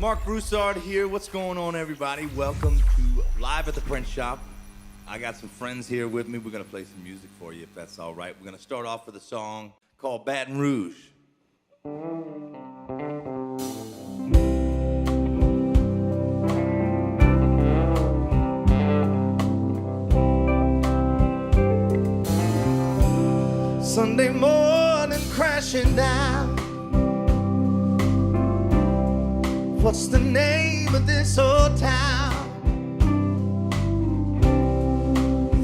Marc Broussard here. What's going on, everybody? Welcome to Live at the Print Shop. I got some friends here with me. We're going to play some music for you, if that's all right. We're going to start off with a song called Baton Rouge. Sunday morning crashing down. What's the name of this old town?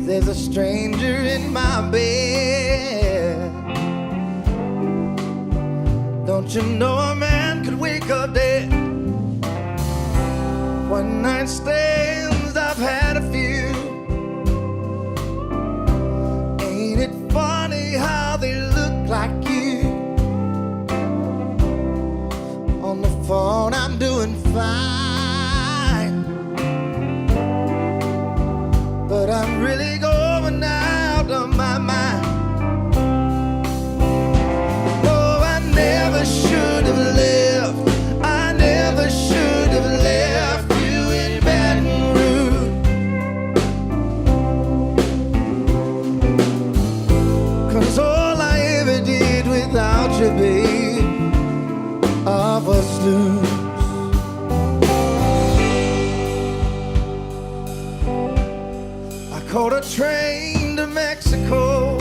There's a stranger in my bed. Don't you know a man could wake up dead? One night stands, I've had a few. Ain't it funny how they look like you? On the phone I'm doing fine, but I'm really going out of my mind. Oh, I never should have left. I never should have left you in Baton Rouge. 'Cause all I ever did without you, babe, of us lose. I caught a train to Mexico,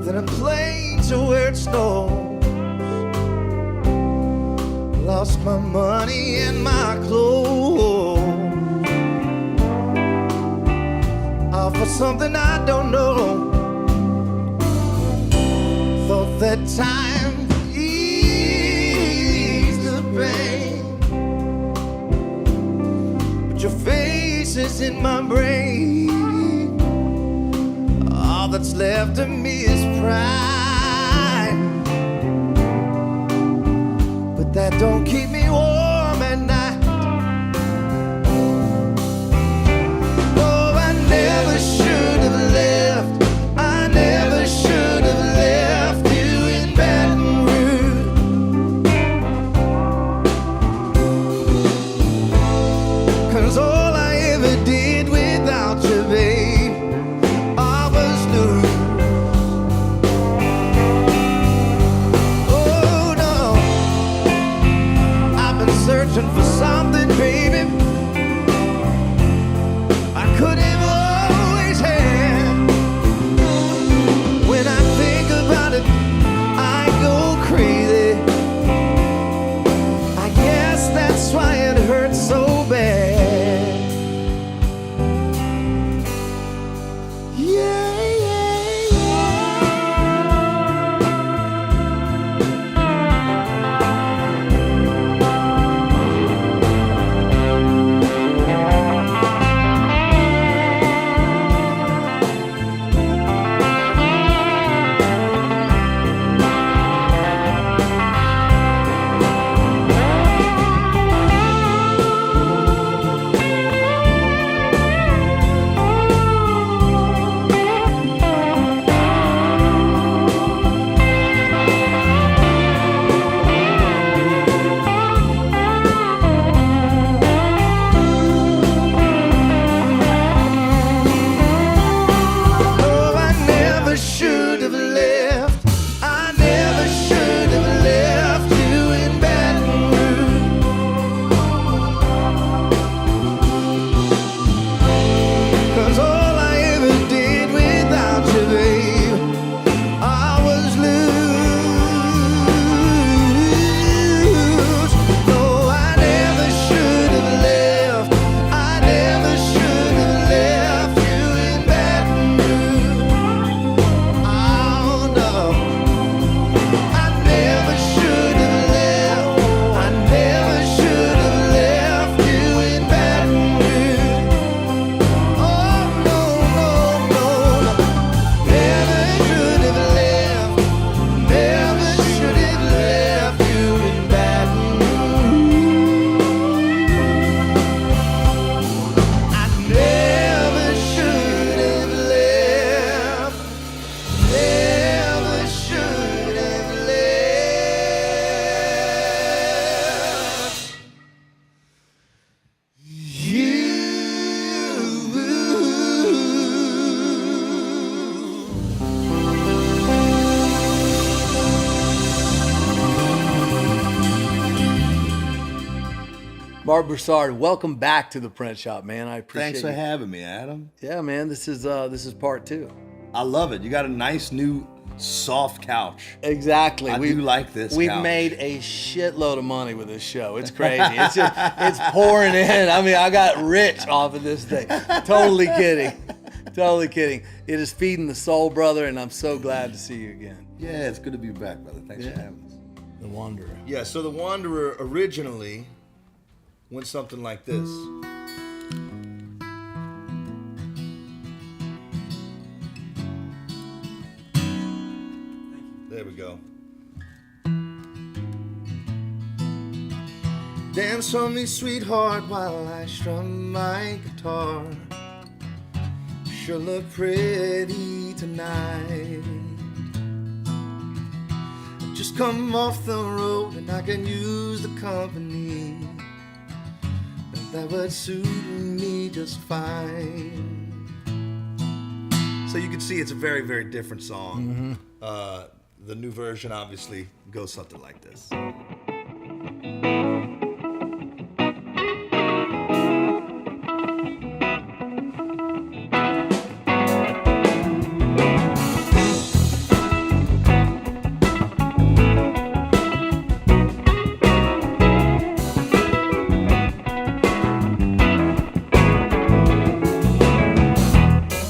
then a plane to where it snows. Lost my money and my clothes, all for something I don't know. Thought that time eased the pain, but your face is in my brain. All that's left of me is pride, but that don't keep me warm at night. Oh, I never should have left. I never should have left you in Baton Rouge. 'Cause all I ever did without you, babe, I was lose. Marc Broussard, welcome back to the print shop, man. I appreciate Thanks for having me, Adam. Yeah, man, this is part 2. I love it. You got a nice new soft couch. Exactly. I do like this We've couch. made a shitload of money with this show. It's crazy. It's pouring in. I mean, I got rich off of this thing. Totally kidding. Totally kidding. It is feeding the soul, brother, and I'm so glad to see you again. Yeah, it's good to be back, brother. Thanks for having us. The Wanderer. Yeah, so The Wanderer originally went something like this. There we go. Dance for me, sweetheart, while I strum my guitar. Sure look pretty tonight. Just come off the road and I can use the company. That would suit me just fine. So you can see it's a very, very different song. The new version obviously goes something like this.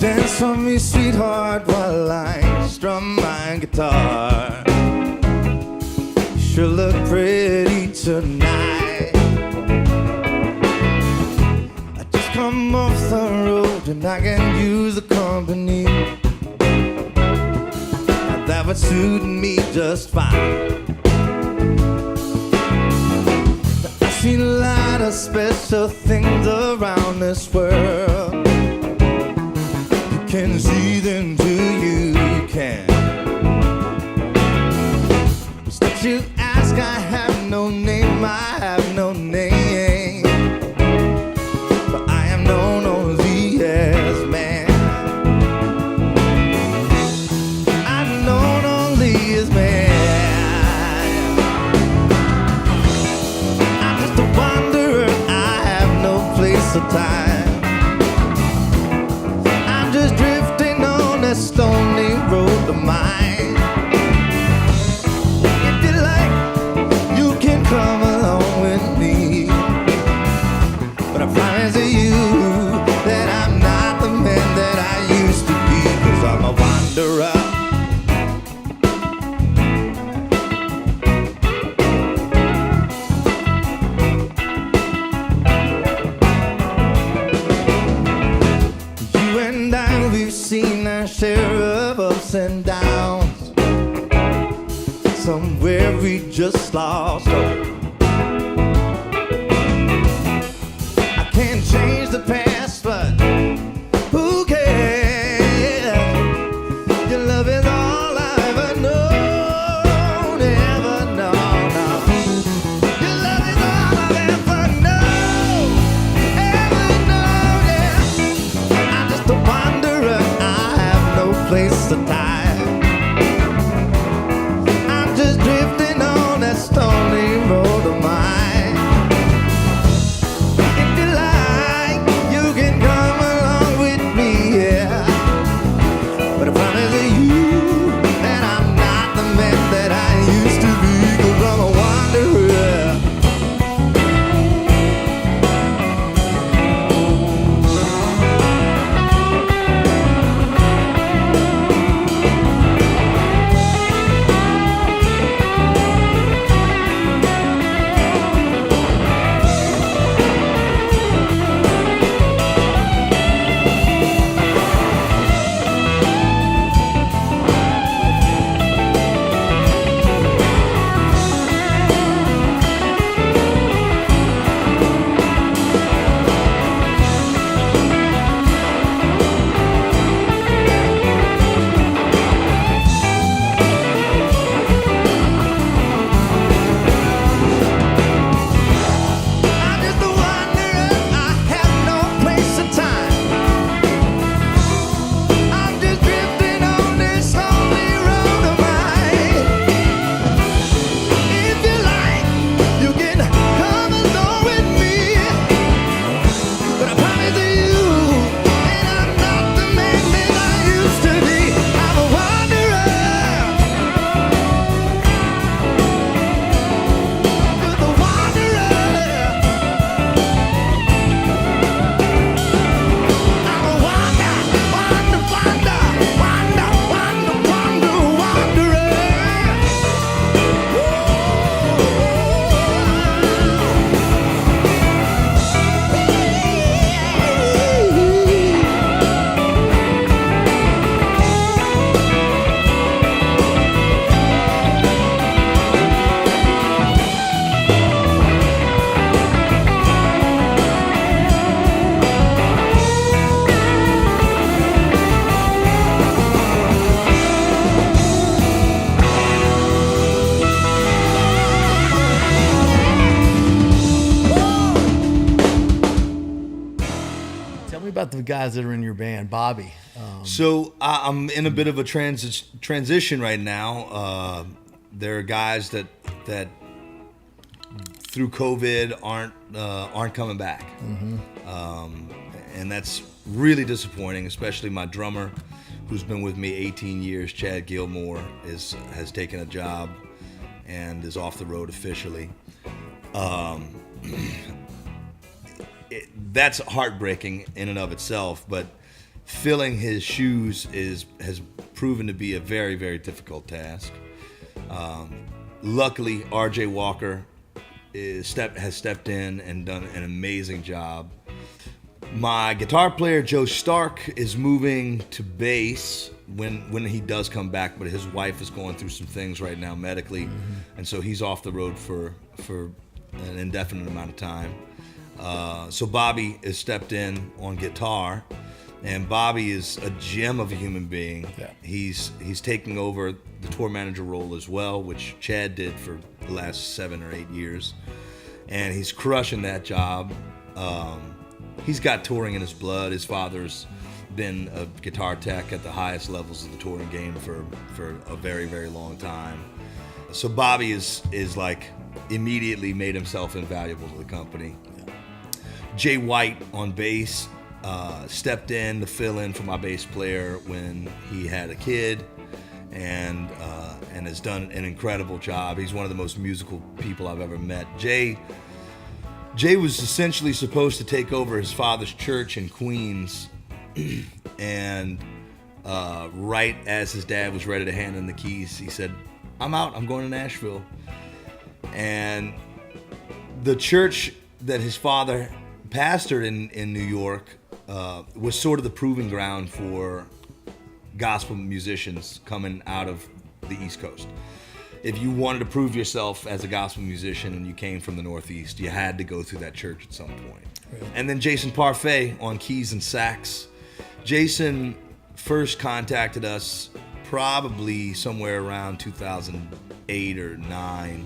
Dance for me, sweetheart, while I strum my guitar. Sure look pretty tonight. I just come off the road and I can use the company. That would suit me just fine. I've seen a lot of special things around this world. Can see them too, you can. But you ask, I have no name, I have no name. But I am known only as man. I'm known only as man. I'm just a wanderer, I have no place or time. Just drifting on that stony road of mine. If you like, you can come along with me. But I promise you that I'm not the man that I used to be, 'cause I'm a wanderer. We've seen our share of ups and downs. Somewhere we just lost hope. I can't change the past, but who cares? Your love is all I ever known, ever known. Your love is all I've ever known, ever known, yeah. I'm just a wanderer, I have no place to die. I'm just drifting on that stony road of mine. If you like, you the guys that are in your band, Bobby. So I'm in a bit of a transition right now. There are guys that through COVID aren't coming back, and that's really disappointing. Especially my drummer, who's been with me 18 years, Chad Gilmore, has taken a job and is off the road officially. That's heartbreaking in and of itself, but filling his shoes has proven to be a very, very difficult task. Luckily, RJ Walker has stepped in and done an amazing job. My guitar player, Joe Stark, is moving to bass when he does come back, but his wife is going through some things right now medically, and so he's off the road for an indefinite amount of time. So Bobby has stepped in on guitar, and Bobby is a gem of a human being. Yeah. He's taking over the tour manager role as well, which Chad did for the last 7 or 8 years, and he's crushing that job. He's got touring in his blood. His father's been a guitar tech at the highest levels of the touring game for a very, very long time. So Bobby is like immediately made himself invaluable to the company. Jay White on bass stepped in to fill in for my bass player when he had a kid, and has done an incredible job. He's one of the most musical people I've ever met. Jay was essentially supposed to take over his father's church in Queens, and right as his dad was ready to hand him the keys, he said, "I'm out, I'm going to Nashville." And the church that his father pastored in New York was sort of the proving ground for gospel musicians coming out of the East Coast. If you wanted to prove yourself as a gospel musician and you came from the Northeast, you had to go through that church at some point. Right. And then Jason Parfait on keys and sax. Jason first contacted us probably somewhere around 2008 or 9,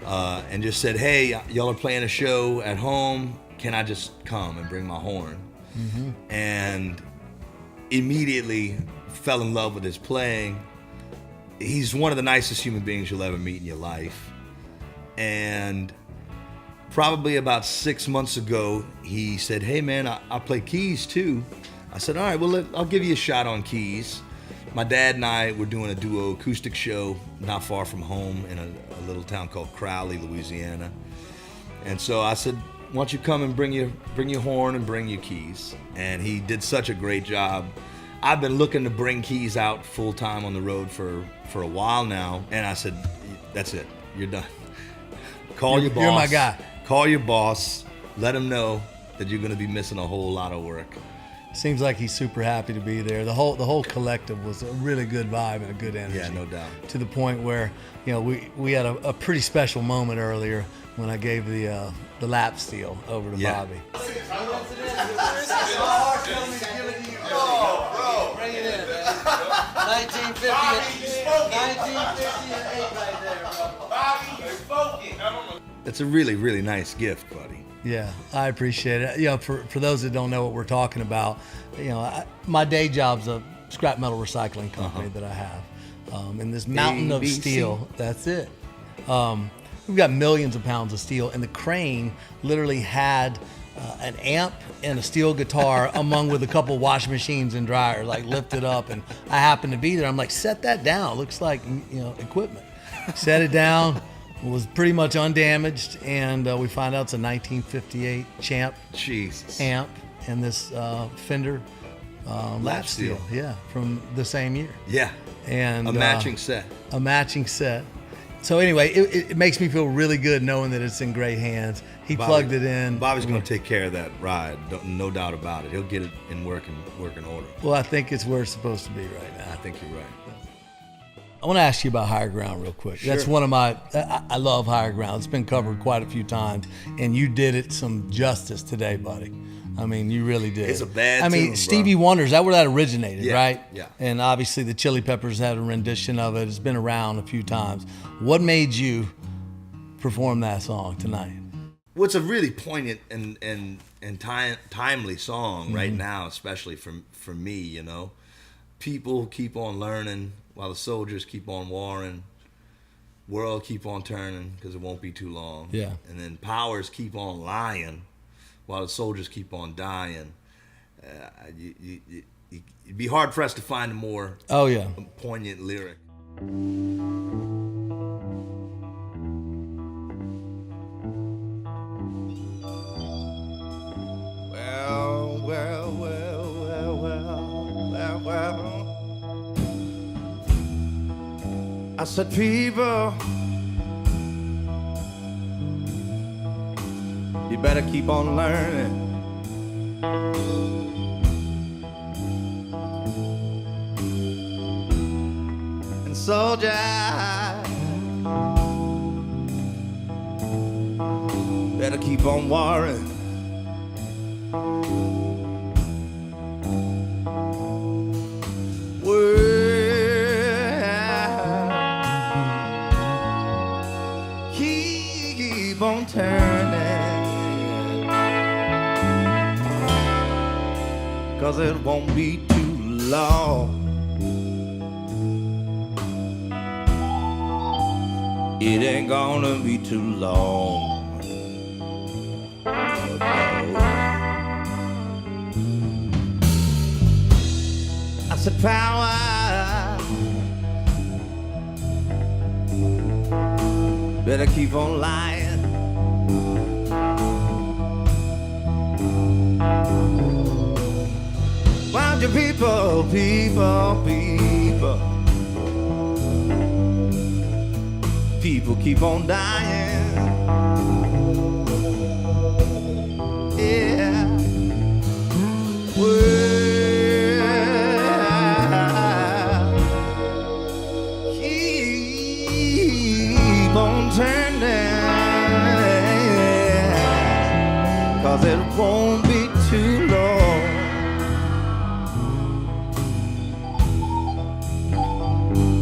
and just said, "Hey, y'all are playing a show at home. Can I just come and bring my horn?" And immediately fell in love with his playing. He's one of the nicest human beings you'll ever meet in your life. And probably about 6 months ago, he said, "Hey man, I play keys too." I said, "All right, well, I'll give you a shot on keys." My dad and I were doing a duo acoustic show not far from home in a little town called Crowley, Louisiana. And so I said, "Why don't you come and bring your horn and bring your keys?" And he did such a great job. I've been looking to bring keys out full time on the road for a while now, and I said, "That's it. You're done. Call your boss. You're my guy. Call your boss. Let him know that you're going to be missing a whole lot of work." Seems like he's super happy to be there. The whole collective was a really good vibe and a good energy. Yeah, no doubt. To the point where, we had a pretty special moment earlier when I gave the lap steel over to Bobby. Bring it in, man. 1958 right there, bro. Bobby, you're spoken. It's a really, really nice gift, buddy. Yeah, I appreciate it. For those that don't know what we're talking about, my day job's a scrap metal recycling company that I have. And this mountain of steel, that's it. We've got millions of pounds of steel, and the crane literally had an amp and a steel guitar among with a couple washing machines and dryers, like lifted up, and I happened to be there. I'm like, "Set that down. It looks like equipment." Set it down. Was pretty much undamaged, and we find out it's a 1958 Champ Jesus. amp and this Fender lap steel. Yeah, from the same year. Yeah. And a matching set. A matching set. So anyway, it makes me feel really good knowing that it's in great hands. He plugged it in. Bobby's going to take care of that ride, no doubt about it. He'll get it in working order. Well, I think it's where it's supposed to be right now. I think you're right. I want to ask you about Higher Ground real quick. Sure. That's one of my, I love Higher Ground. It's been covered quite a few times, and you did it some justice today, buddy. I mean, you really did. It's a bad tune, Stevie bro. Wonder, is that where that originated, Yeah, right? yeah. And obviously the Chili Peppers had a rendition of it. It's been around a few times. What made you perform that song tonight? Well, it's a really poignant and timely song right now, especially for me, you know. People keep on learning while the soldiers keep on warring. World keep on turning because it won't be too long. Yeah. And then powers keep on lying while the soldiers keep on dying. It'd be hard for us to find a more poignant lyric. Well. I said, people, you better keep on learning. And soldier, better keep on warring. Keep on turning, 'cause it won't be too long. It ain't gonna be too long. Oh, no. I said power, better keep on lying. Why do people keep on dying? Yeah. Well, keep on turning, 'cause it won't be too long.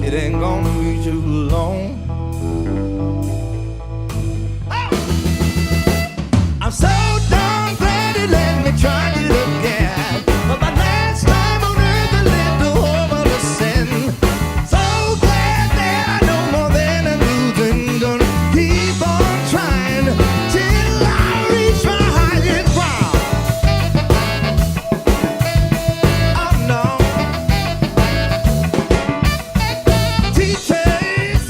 It ain't gonna be too long. I'm so darn glad he let me try it again. But my last time on earth I lived a horrible sin. So glad that I know more than I'm losing. Gonna keep on trying till I reach my highest ground. Oh no. Teachers,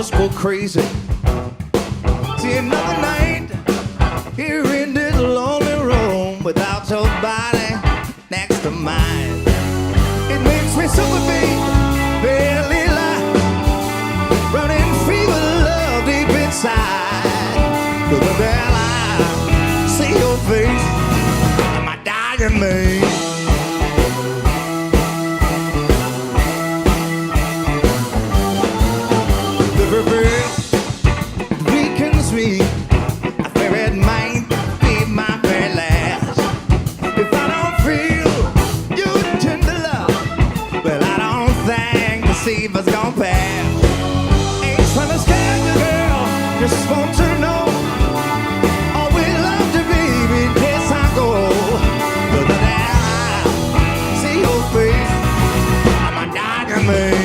just go crazy. See, another night here in this lonely room without your body next to mine. It makes me sympathy, barely lie, running free with love deep inside. But the bell I see your face, my dying mate. The bell weakens me. I fear it might be my very last. If I don't feel your tender love, well, I don't think the fever's gonna pass. Ain't trying to scare you, girl, just want to know. Always love you, baby, in case I go. But now I see your face, I'm a dying man.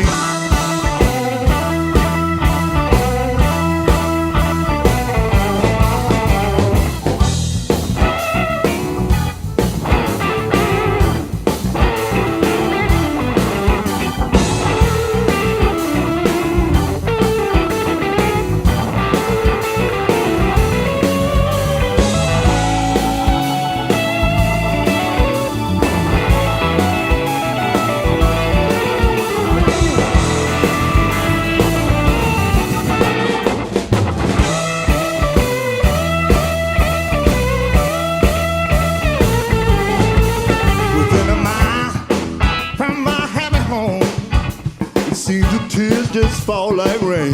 See the tears just fall like rain.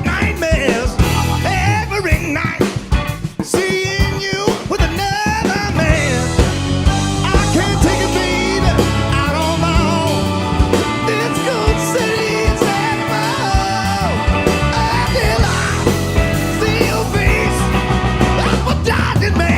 Nightmares every night, seeing you with another man. I can't take it, baby, out on my own. This good city's at my home. Until I see your face, I'm a dying man.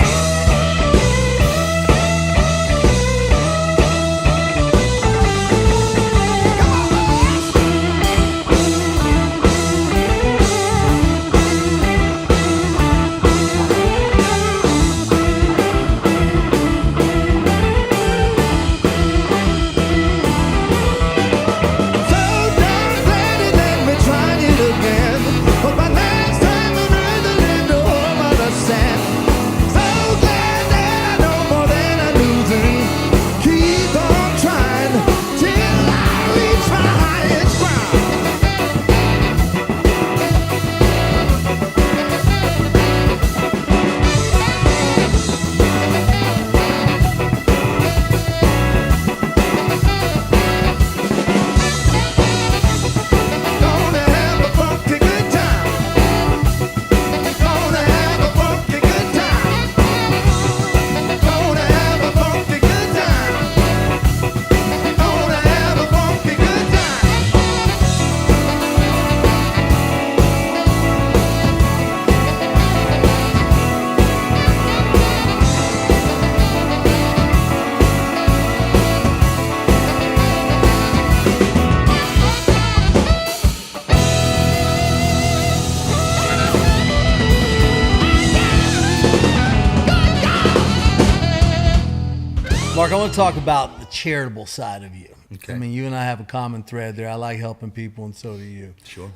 Mark, I want to talk about the charitable side of you. Okay. I mean, you and I have a common thread there. I like helping people, and so do you. Sure.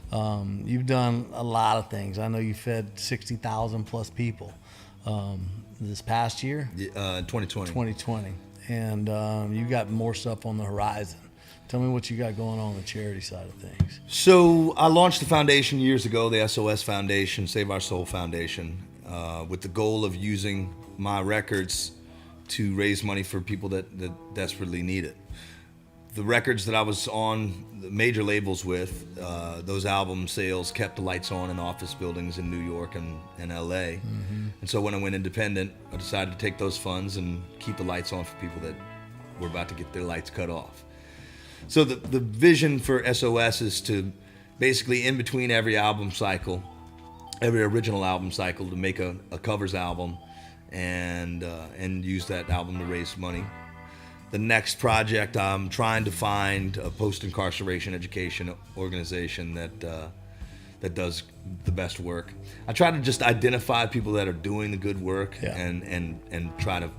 You've done a lot of things. I know you fed 60,000 plus people this past year. 2020. 2020. And you got more stuff on the horizon. Tell me what you got going on the charity side of things. So I launched the foundation years ago, the SOS Foundation, Save Our Soul Foundation, with the goal of using my records to raise money for people that desperately need it. The records that I was on the major labels with, those album sales kept the lights on in office buildings in New York and LA. Mm-hmm. And so when I went independent, I decided to take those funds and keep the lights on for people that were about to get their lights cut off. So the vision for SOS is to basically, in between every album cycle, every original album cycle, to make a covers album and use that album to raise money. The next project, I'm trying to find a post-incarceration education organization that does the best work. I try to just identify people that are doing the good work, yeah, and try to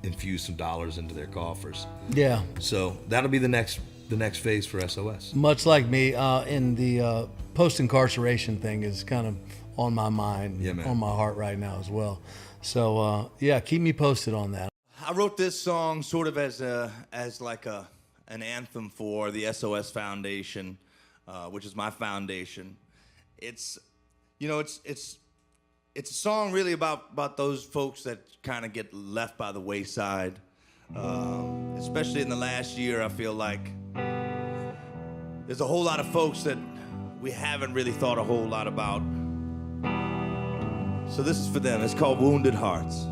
infuse some dollars into their coffers. Yeah. So that'll be the next phase for SOS. Much like me, in the post-incarceration thing is kind of on my mind, Yeah, man. on my heart right now as well. So yeah, keep me posted on that. I wrote this song sort of as like an anthem for the SOS Foundation, which is my foundation. It's a song really about those folks that kind of get left by the wayside. Especially in the last year, I feel like there's a whole lot of folks that we haven't really thought a whole lot about. So this is for them. It's called Wounded Hearts.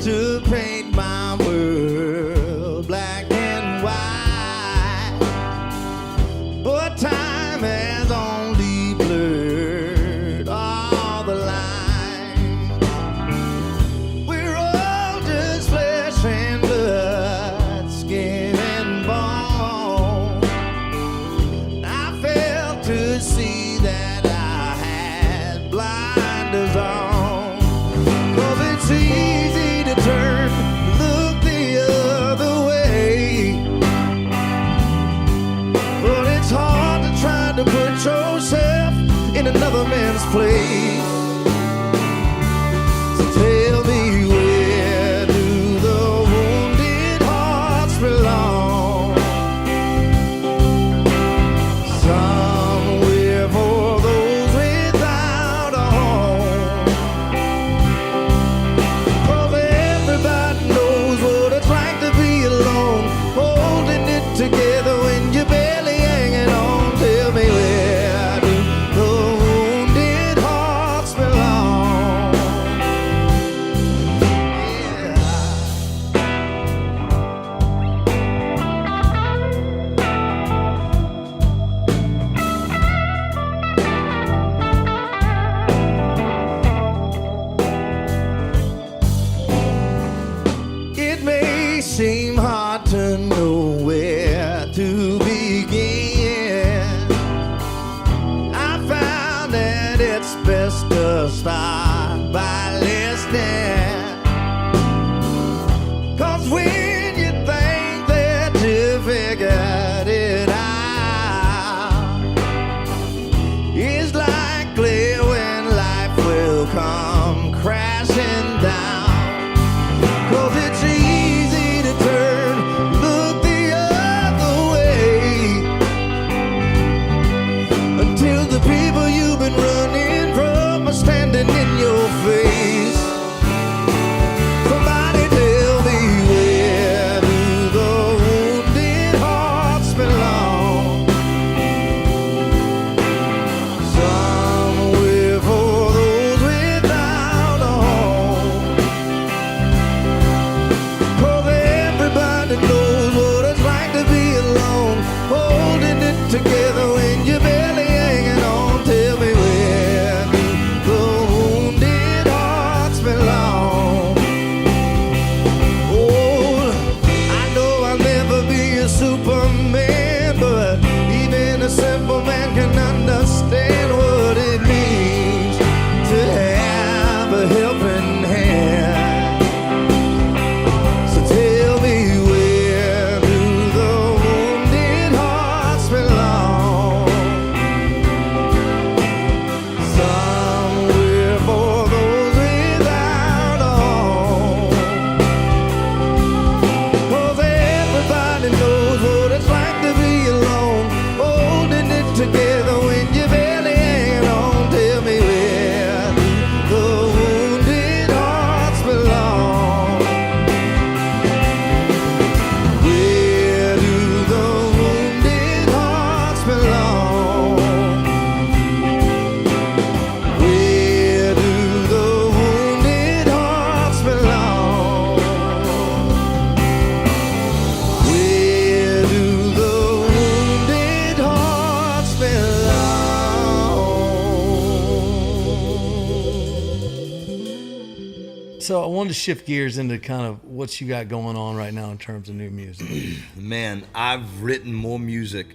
To paint my world black and white, but time has only blurred all the lines. We're all just flesh and blood, skin and bone. I failed to see that I had blinders on, 'cause it's easy turn, look the other way, but it's hard to try to put yourself in another man's place. So tell me, where do the wounded hearts belong? Somewhere for those without a home. Everybody knows what it's like to be alone, holding it together when you're barely hanging on. Tell me, where do the wounded hearts belong? Yeah. It may seem hard to know where to begin. I found that it's best to start by listening, 'cause when you think that you figured it out, it's likely when life will come crashing down. 'Cause it's easy to turn, look the So I wanted to shift gears into kind of what you got going on right now in terms of new music. Man, I've written more music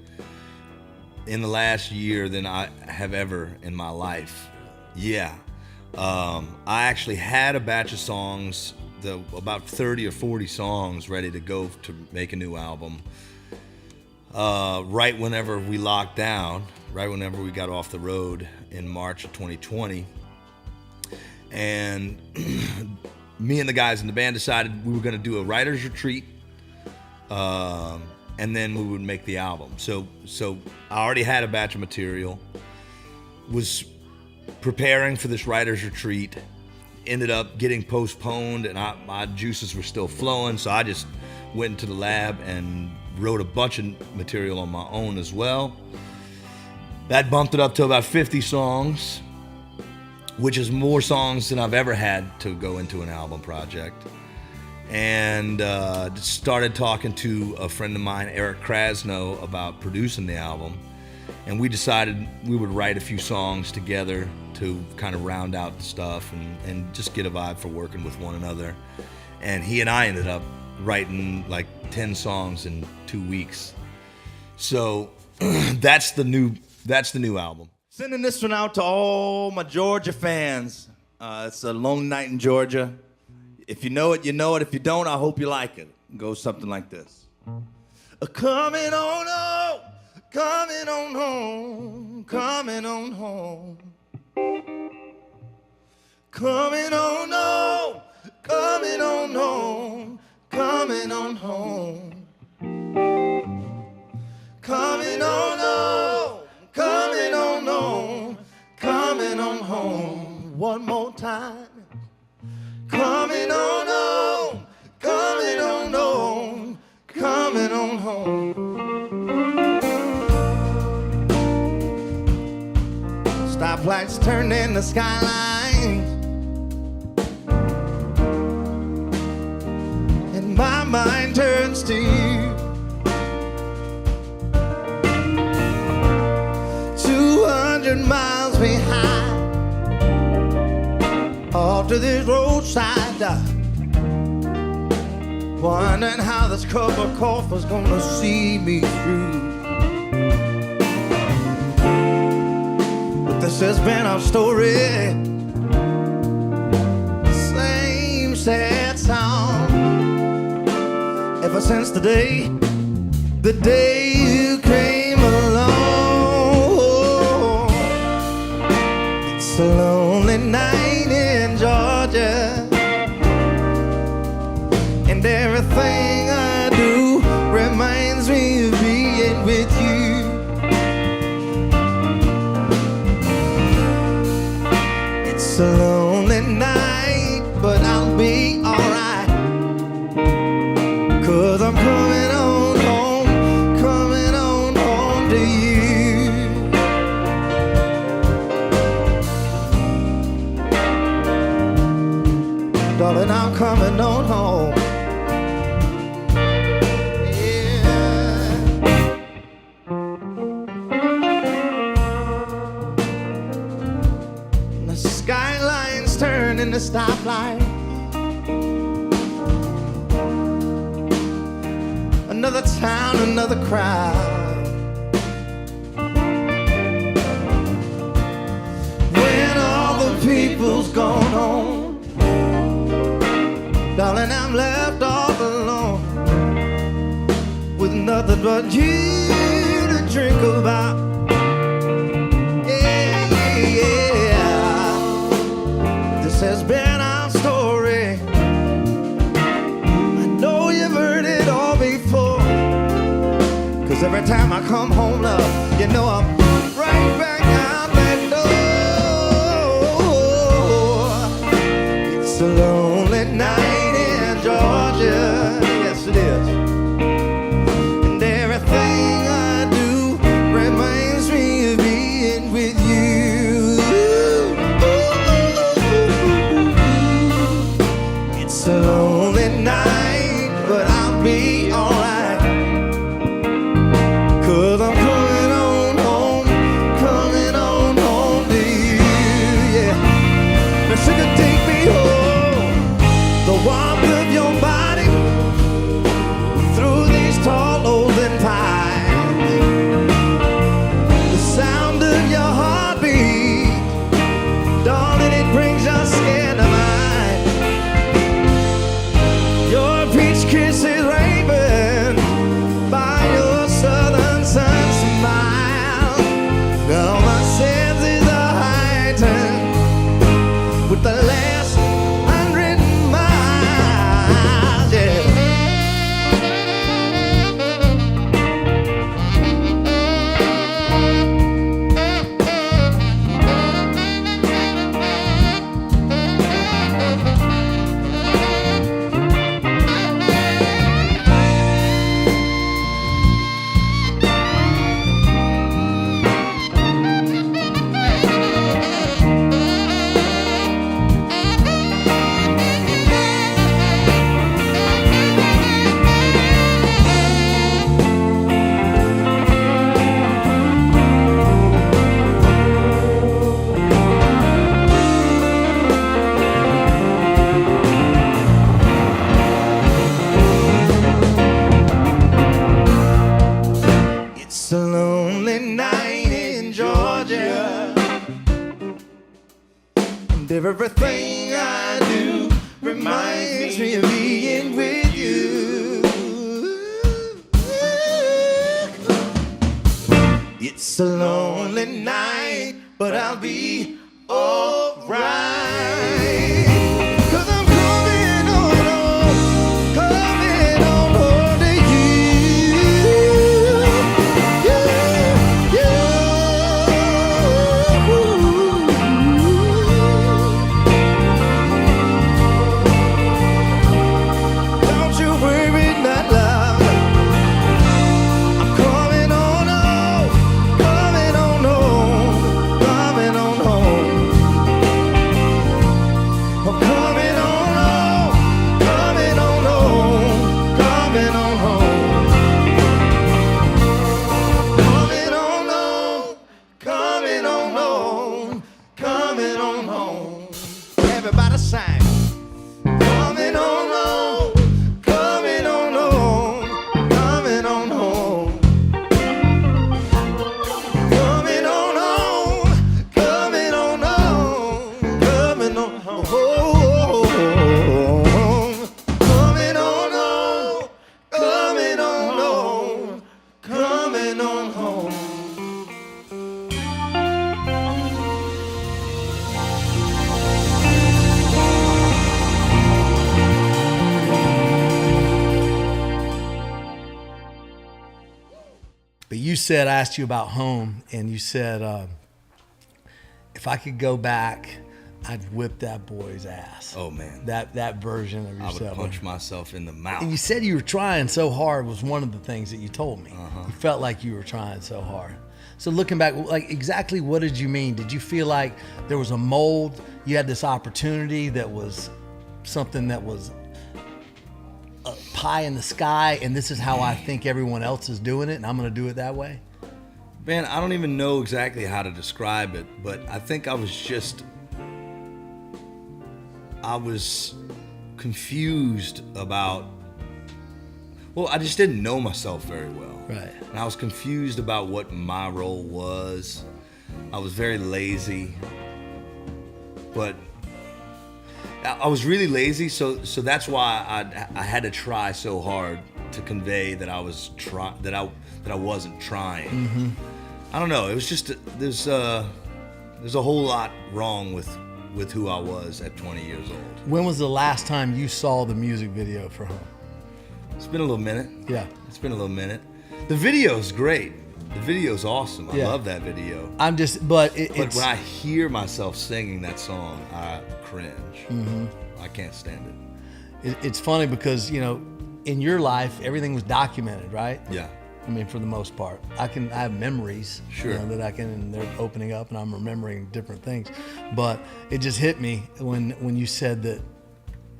in the last year than I have ever in my life. Yeah. I actually had a batch of songs, about 30 or 40 songs ready to go to make a new album. Right whenever we locked down, right whenever we got off the road in March of 2020. And me and the guys in the band decided we were going to do a writer's retreat, and then we would make the album. So I already had a batch of material, was preparing for this writer's retreat, ended up getting postponed, and my juices were still flowing, so I just went into the lab and wrote a bunch of material on my own as well. That bumped it up to about 50 songs, which is more songs than I've ever had to go into an album project. And started talking to a friend of mine, Eric Krasno, about producing the album. And we decided we would write a few songs together to kind of round out the stuff and just get a vibe for working with one another. And he and I ended up writing like 10 songs in 2 weeks. So that's the new album. Sending this one out to all my Georgia fans. It's a lonely night in Georgia. If you know it, you know it. If you don't, I hope you like it. It goes something like this. Coming on home, coming on home, coming on home. Coming on home, coming on home, coming on home. Coming on home, coming on home, coming on home. One more time. Coming on home, coming on home, coming on home. Stoplights turned into skylines, and my mind turns to you. 200 miles behind, off to this roadside, wondering how this cup of coffee's gonna see me through. But this has been our story, same sad song, ever since the day you came along. It's a lonely night in Georgia, and everything I do reminds me of being with you. It's a lonely night, but I'll be alright, 'cause I'm coming on home, coming on home to you. Darling, I'm coming on home. Yeah. The skylines turn into stoplight. Another town, another crowd. When all the people's gone home, darling, I'm left all alone, with nothing but you to drink about. Yeah, yeah, yeah. This has been our story. I know you've heard it all before, 'cause every time I come home, love, you know I'm right back out that door. It's a lonely night in Georgia, yes it is, and everything I do reminds me of being with you. It's a lonely night, but I'll be alright, 'cause I'm coming on home, coming on home to you, yeah. Now sugar, take me home. It's a lonely night, but I'll be alright. 'Cause I'm coming on home to you. Yeah, yeah. Don't you worry, not love. I'm coming on home, coming on home, coming on home. I'm coming on home, coming on home, coming on home. Coming on home, coming on home, coming on home. Everybody sing. Coming on home, coming on home, coming on home. Coming on home, coming on home, coming on home. Coming on home, coming on home, coming on home. But you said, I asked you about home, and you said, if I could go back, I'd whip that boy's ass. Oh man, That version of I would yourself. punch myself in the mouth. And you said you were trying so hard was one of the things that you told me. You felt like you were trying so hard. So looking back, like exactly what did you mean? Did you feel like there was a mold? You had this opportunity that was something that was a pie in the sky, and this is how I think everyone else is doing it, and I'm going to do it that way? Man, I don't even know exactly how to describe it, but I think I was confused about, well, I just didn't know myself very well. Right. And I was confused about what my role was. I was very lazy, but I was really lazy, so that's why I had to try so hard to convey that I wasn't trying. Mm-hmm. I don't know. It was just there's a whole lot wrong with who I was at 20 years old. When was the last time you saw the music video for Home? It's been a little minute. Yeah. It's been a little minute. The video's great. The video's awesome. I Yeah. love that video. I'm just, but But it's when I hear myself singing that song, I cringe. Mm-hmm. I can't stand it. it's funny because, you know, in your life, everything was documented, right? Yeah. I mean, for the most part, I have memories, Sure. you know, that and they're opening up, and I'm remembering different things. But it just hit me when you said that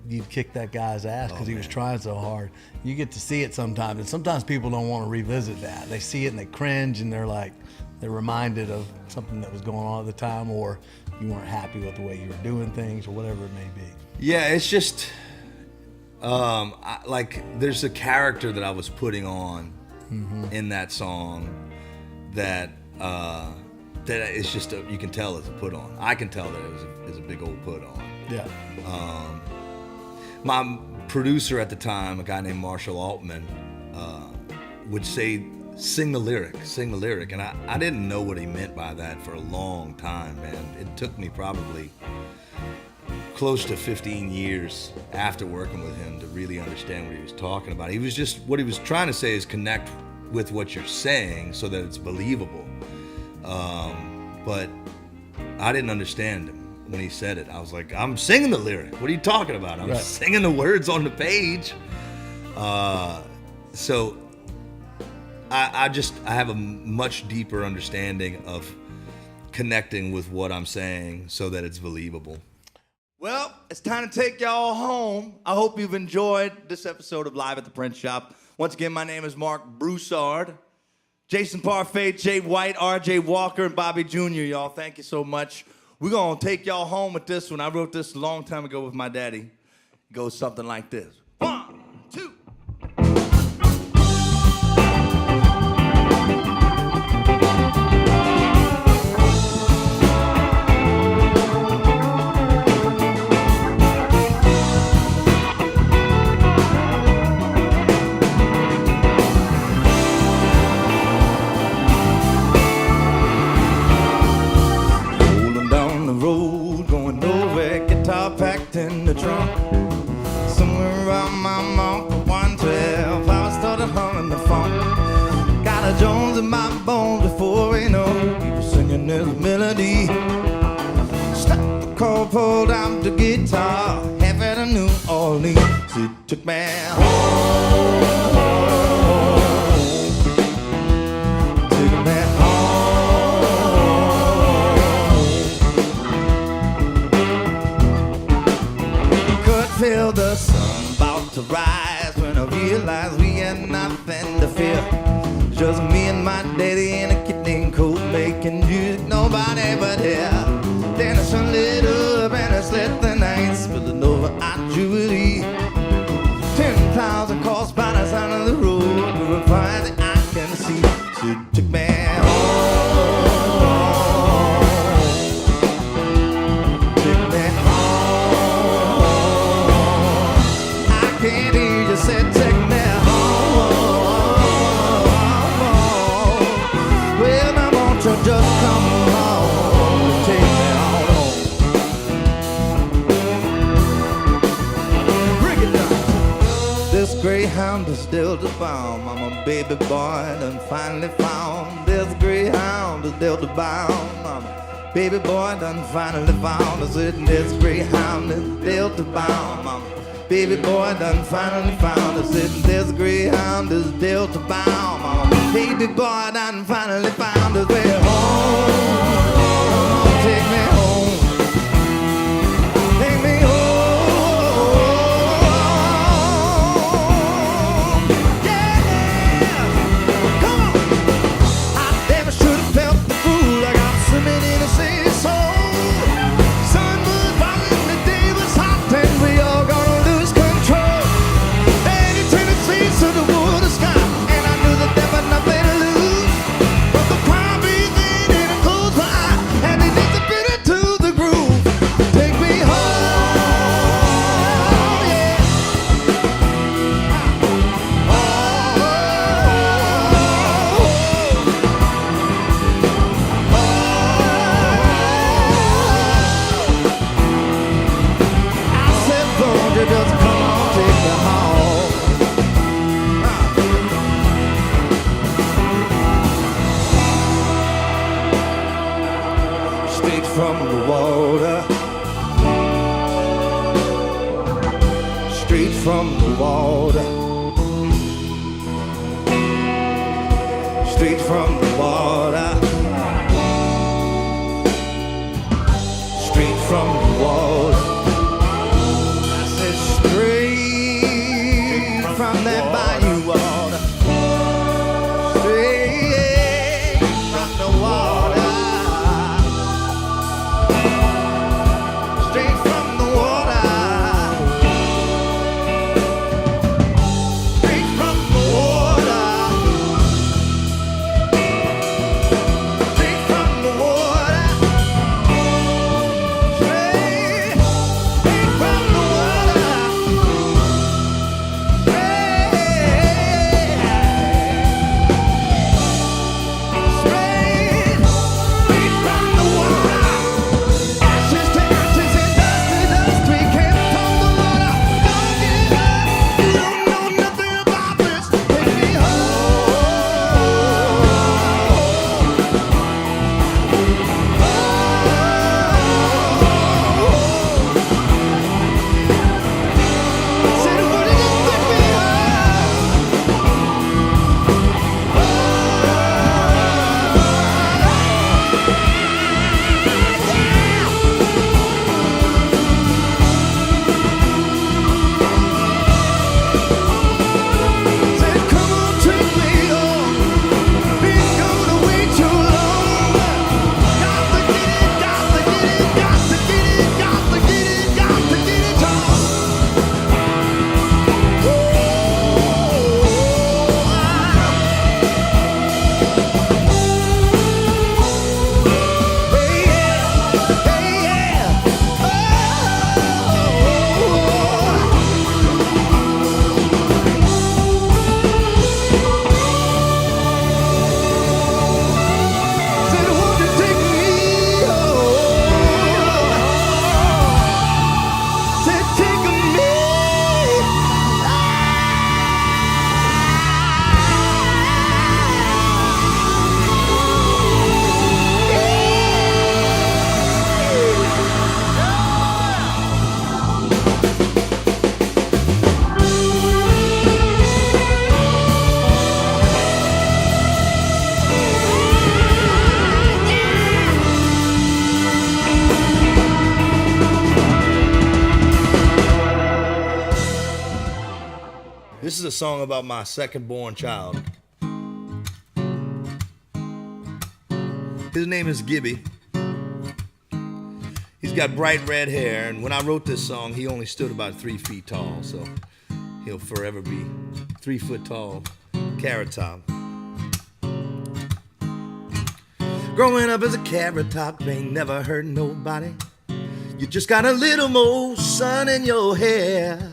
you'd kick that guy's ass because he was trying so hard. You get to see it sometimes, and sometimes people don't want to revisit that. They see it and they cringe, and they're reminded of something that was going on at the time, or you weren't happy with the way you were doing things, or whatever it may be. Yeah, it's just there's a character that I was putting on in that song that it's just you can tell it's a put on. I can tell that it was a big old put on. Yeah. My producer at the time, a guy named Marshall Altman, would say, sing the lyric, and I didn't know what he meant by that for a long time, man. It took me probably close to 15 years after working with him to really understand what he was talking about. What he was trying to say is connect with what you're saying so that it's believable. But I didn't understand him when he said it. I was like, I'm singing the lyric. What are you talking about? I'm singing the words on the page. So I have a much deeper understanding of connecting with what I'm saying so that it's believable. Well, it's time to take y'all home. I hope you've enjoyed this episode of Live at the Print Shop. Once again, my name is Marc Broussard. Jason Parfait, Jay White, RJ Walker, and Bobby Jr., y'all. Thank you so much. We're going to take y'all home with this one. I wrote this a long time ago with my daddy. It goes something like this. 1, 2. Somewhere around my month 112, I started humming the funk. Got a Jones in my bones before we know. People singing this melody. Stopped the car, pulled out the guitar, headed to New Orleans. It took me home. Took me home. Could feel the sun about to rise when I realized we had nothing to fear. Just me and my daddy in a kitten coat making music, nobody but here. Then the sun lit up and I slept the night, spilling over our jewelry. 10,000 cars by the side of the road, with a fire that I can see. So it took me home. Took me home. I can't hear you say take me home. Well, now won't you just come home and take me home. Break it down. This greyhound is still the bound. I'm a baby boy done finally found. This greyhound is still the bound. I'm a baby boy done finally found. I said this greyhound is still the bound. I'm a baby boy done finally found. I said this greyhound is still the bound. I'm a baby boy done finally found his way home. Take me home. Take me home. Yeah. Come on. I never should have felt the fool. I got swimming in a city soul. Sun was rising, the day was hot, and we all gonna lose control. Then it turned its face to the water sky, and I knew that there was nothing to lose. But the crowd breathed in and I closed my eye, and they disappeared to the groove. Take me home, yeah. I said, won't you just come on, take me home. Straight from the water. Straight from the water. Straight from the water. Straight from the water. I said straight from that bayou water. Straight from the water. Straight from the water. This is a song about my second born child. His name is Gibby. He's got bright red hair, and when I wrote this song, he only stood about 3 feet tall, so he'll forever be 3 foot tall, Carrot Top. Growing up as a carrot top ain't never hurt nobody. You just got a little more sun in your hair.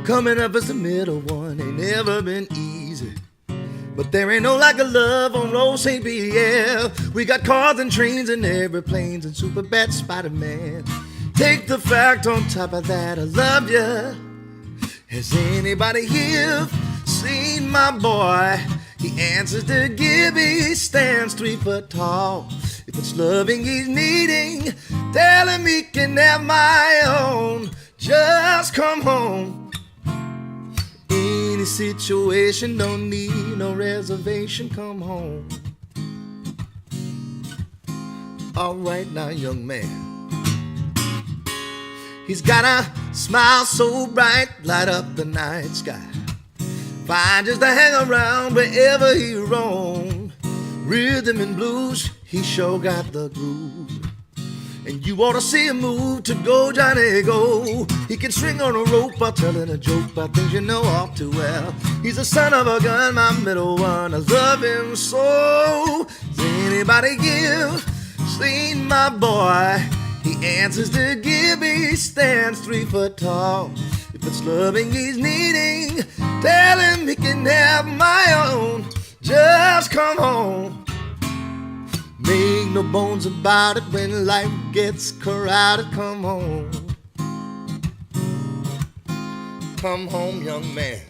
Coming up as the middle one ain't never been easy. But there ain't no lack of love on old St. Pierre. We got cars and trains and airplanes and super bad Spider-Man. Take the fact on top of that, I love ya. Has anybody here seen my boy? He answers to Gibby, stands 3 foot tall. If it's loving he's needing, tell him he can have my own. Just come home. Any situation, don't need no reservation, come home. All right now, young man. He's got a smile so bright, light up the night sky. Fine just to hang around wherever he roam. Rhythm and blues, he sure got the groove. And you ought to see him move to go, Johnny, go. He can swing on a rope while telling a joke about things you know all too well. He's a son of a gun, my middle one, I love him so. Does anybody give seen my boy? He answers to Gibby, stands 3 foot tall. If it's loving he's needing, tell him he can have my own. Just come home. Make no bones about it, when life gets crowded, come home. Come home, young man.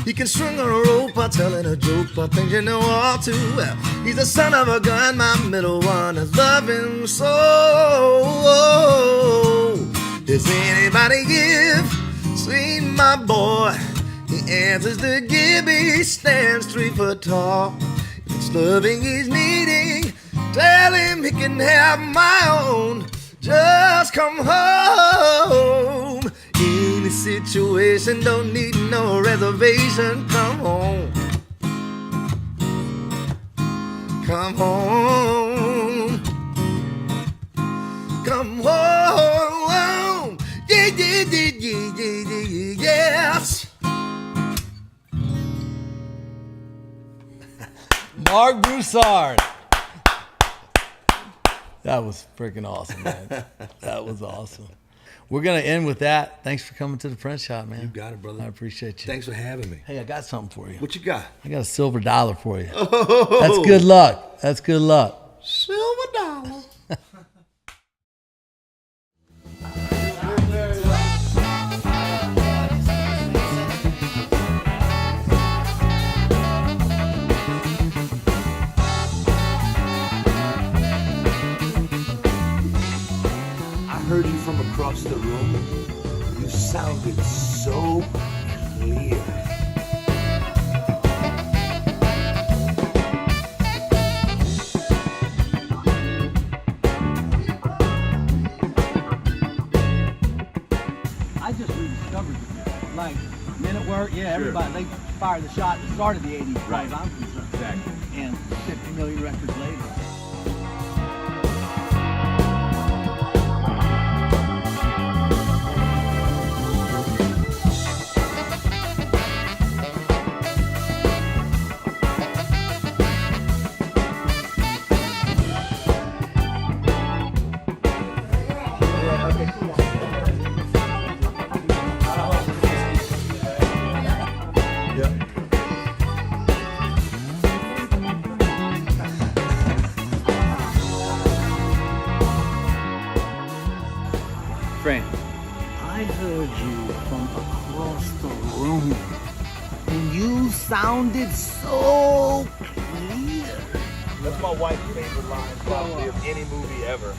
He can swing on a rope while telling a joke about things you know all too well. He's the son of a gun, my middle one, I love him so. Does anybody give seen my boy? He answers to Gibby, stands 3 foot tall. If it's loving he's needing, tell him he can have my own. Just come home. Any situation, don't need no reservation. Come home. Come home. Come home. Yeah, yeah, yeah, yeah, yeah, yeah, yes. Marc Broussard. That was freaking awesome, man. That was awesome. We're going to end with that. Thanks for coming to the print shop, man. You got it, brother. I appreciate you. Thanks for having me. Hey, I got something for you. What you got? I got a silver dollar for you. Oh, That's good luck. That's good luck. silver dollar. I heard you from across the room. You sounded so clear. I just rediscovered it. Like, Men at Work, yeah, everybody, they fired the shot that started the 80s, as far as I'm concerned. Exactly. And 50 million records later. Frank. I heard you from across the room, and you sounded so clear. That's my wife's favorite line probably of any movie ever.